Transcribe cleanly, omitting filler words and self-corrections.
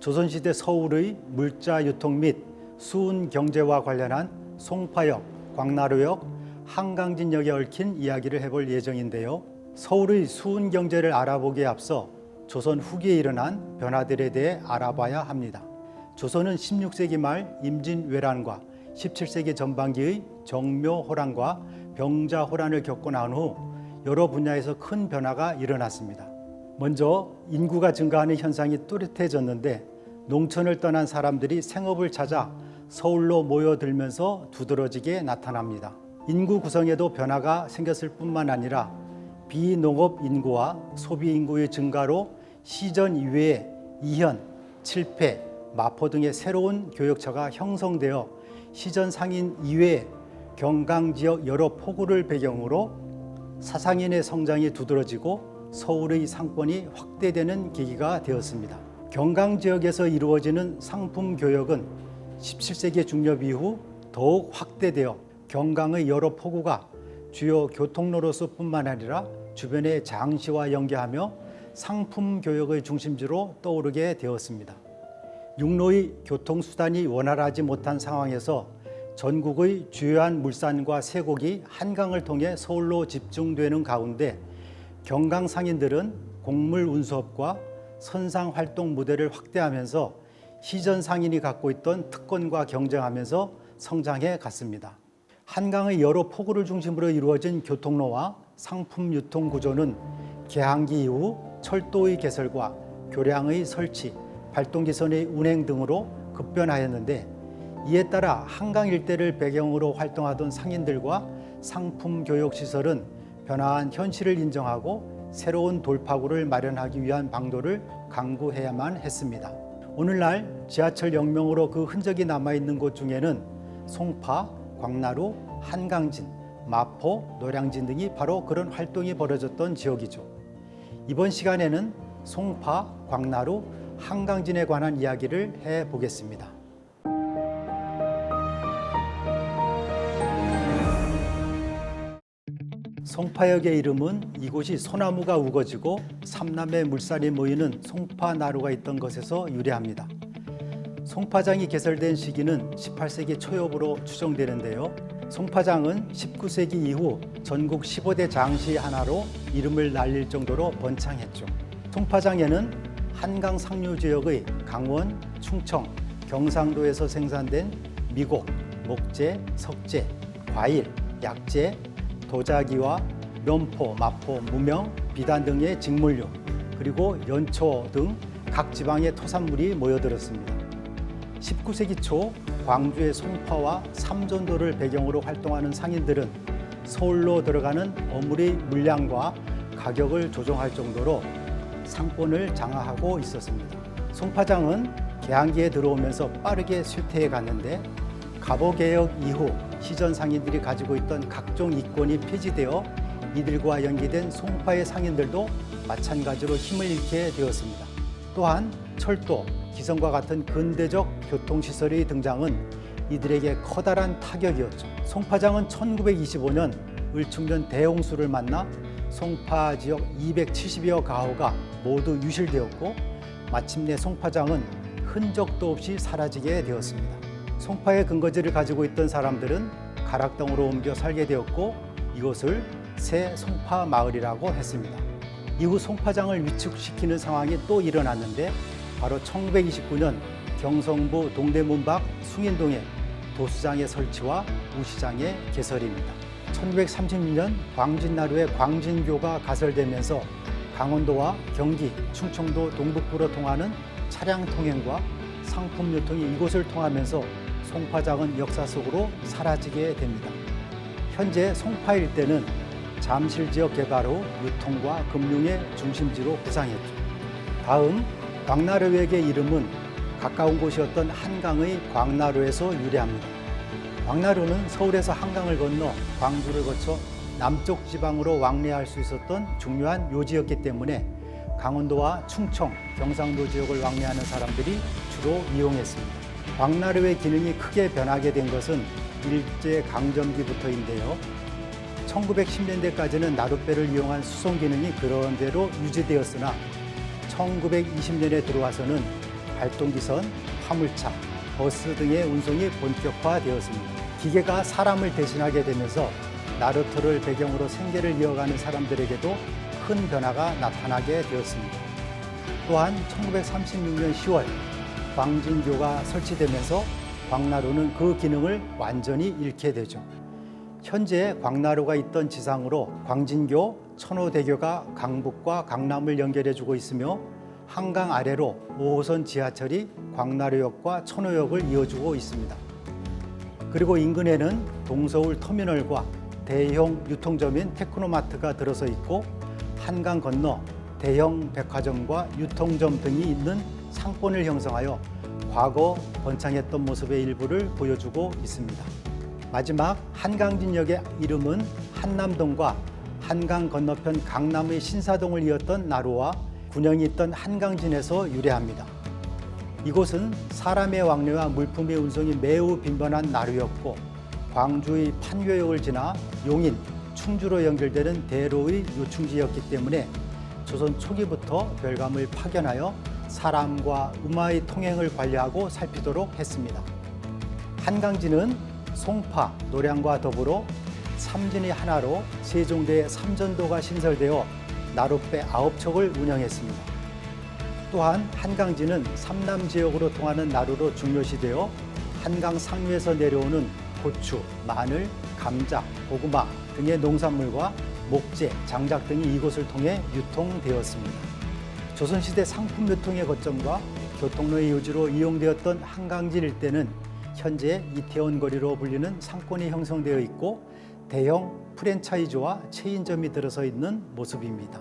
조선시대 서울의 물자 유통 및 수운 경제와 관련한 송파역, 광나루역, 한강진역에 얽힌 이야기를 해볼 예정인데요. 서울의 수운 경제를 알아보기에 앞서 조선 후기에 일어난 변화들에 대해 알아봐야 합니다. 조선은 16세기 말 임진왜란과 17세기 전반기의 정묘호란과 병자호란을 겪고 난 후 여러 분야에서 큰 변화가 일어났습니다. 먼저 인구가 증가하는 현상이 뚜렷해졌는데 농촌을 떠난 사람들이 생업을 찾아 서울로 모여들면서 두드러지게 나타납니다. 인구 구성에도 변화가 생겼을 뿐만 아니라 비농업 인구와 소비 인구의 증가로 시전 이외에 이현, 칠패, 마포 등의 새로운 교역처가 형성되어 시전 상인 이외에 경강 지역 여러 포구를 배경으로 사상인의 성장이 두드러지고 서울의 상권이 확대되는 계기가 되었습니다. 경강 지역에서 이루어지는 상품 교역은 17세기 중엽 이후 더욱 확대되어 경강의 여러 포구가 주요 교통로로서뿐만 아니라 주변의 장시와 연계하며 상품 교역의 중심지로 떠오르게 되었습니다. 육로의 교통수단이 원활하지 못한 상황에서 전국의 주요한 물산과 세곡이 한강을 통해 서울로 집중되는 가운데 경강 상인들은 곡물 운수업과 선상 활동 무대를 확대하면서 시전 상인이 갖고 있던 특권과 경쟁하면서 성장해 갔습니다. 한강의 여러 포구를 중심으로 이루어진 교통로와 상품 유통 구조는 개항기 이후 철도의 개설과 교량의 설치, 발동기선의 운행 등으로 급변하였는데 이에 따라 한강 일대를 배경으로 활동하던 상인들과 상품 교역 시설은 변화한 현실을 인정하고 새로운 돌파구를 마련하기 위한 방도를 강구해야만 했습니다. 오늘날 지하철 영명으로 그 흔적이 남아있는 곳 중에는 송파, 광나루, 한강진, 마포, 노량진 등이 바로 그런 활동이 벌어졌던 지역이죠. 이번 시간에는 송파, 광나루, 한강진에 관한 이야기를 해보겠습니다. 송파역의 이름은 이곳이 소나무가 우거지고 삼남의 물살이 모이는 송파나루가 있던 것에서 유래합니다. 송파장이 개설된 시기는 18세기 초엽으로 추정되는데요. 송파장은 19세기 이후 전국 15대 장시 하나로 이름을 날릴 정도로 번창했죠. 송파장에는 한강 상류 지역의 강원, 충청, 경상도에서 생산된 미곡, 목재, 석재, 과일, 약재, 도자기와 면포, 마포, 무명, 비단 등의 직물류, 그리고 연초 등 각 지방의 토산물이 모여들었습니다. 19세기 초 광주의 송파와 삼전도를 배경으로 활동하는 상인들은 서울로 들어가는 어물의 물량과 가격을 조정할 정도로 상권을 장악하고 있었습니다. 송파장은 개항기에 들어오면서 빠르게 쇠퇴해 갔는데 갑오개혁 이후 시전 상인들이 가지고 있던 각종 이권이 폐지되어 이들과 연계된 송파의 상인들도 마찬가지로 힘을 잃게 되었습니다. 또한 철도, 기성과 같은 근대적 교통시설의 등장은 이들에게 커다란 타격이었죠. 송파장은 1925년 을충년 대홍수를 만나 송파 지역 270여 가호가 모두 유실되었고 마침내 송파장은 흔적도 없이 사라지게 되었습니다. 송파의 근거지를 가지고 있던 사람들은 가락동으로 옮겨 살게 되었고 이곳을 새 송파마을이라고 했습니다. 이후 송파장을 위축시키는 상황이 또 일어났는데 바로 1929년 경성부 동대문 밖 숭인동에 도수장의 설치와 우시장의 개설입니다. 1936년 광진나루의 광진교가 가설되면서 강원도와 경기, 충청도 동북부로 통하는 차량 통행과 상품 유통이 이곳을 통하면서 송파장은 역사 속으로 사라지게 됩니다. 현재 송파 일대는 잠실 지역 개발 후 유통과 금융의 중심지로 부상했죠. 다음 광나루역의 이름은 가까운 곳이었던 한강의 광나루에서 유래합니다. 광나루는 서울에서 한강을 건너 광주를 거쳐 남쪽 지방으로 왕래할 수 있었던 중요한 요지였기 때문에 강원도와 충청, 경상도 지역을 왕래하는 사람들이 주로 이용했습니다. 광나루의 기능이 크게 변하게 된 것은 일제강점기부터인데요. 1910년대까지는 나룻배를 이용한 수송 기능이 그런대로 유지되었으나 1920년에 들어와서는 발동기선, 화물차, 버스 등의 운송이 본격화되었습니다. 기계가 사람을 대신하게 되면서 나루터를 배경으로 생계를 이어가는 사람들에게도 큰 변화가 나타나게 되었습니다. 또한 1936년 10월 광진교가 설치되면서 광나루는 그 기능을 완전히 잃게 되죠. 현재 광나루가 있던 지상으로 광진교, 천호대교가 강북과 강남을 연결해주고 있으며 한강 아래로 5호선 지하철이 광나루역과 천호역을 이어주고 있습니다. 그리고 인근에는 동서울 터미널과 대형 유통점인 테크노마트가 들어서 있고 한강 건너 대형 백화점과 유통점 등이 있는 상권을 형성하여 과거 번창했던 모습의 일부를 보여주고 있습니다. 마지막 한강진역의 이름은 한남동과 한강 건너편 강남의 신사동을 이었던 나루와 군영이 있던 한강진에서 유래합니다. 이곳은 사람의 왕래와 물품의 운송이 매우 빈번한 나루였고 광주의 판교역을 지나 용인, 충주로 연결되는 대로의 요충지였기 때문에 조선 초기부터 별감을 파견하여 사람과 음화의 통행을 관리하고 살피도록 했습니다. 한강진은 송파, 노량과 더불어 삼진의 하나로 세종대에 삼전도가 신설되어 나룻배 9척을 운영했습니다. 또한 한강진은 삼남 지역으로 통하는 나루로 중요시되어 한강 상류에서 내려오는 고추, 마늘, 감자, 고구마 등의 농산물과 목재, 장작 등이 이곳을 통해 유통되었습니다. 조선시대 상품 유통의 거점과 교통로의 요지로 이용되었던 한강진 일대는 현재 이태원 거리로 불리는 상권이 형성되어 있고 대형 프랜차이즈와 체인점이 들어서 있는 모습입니다.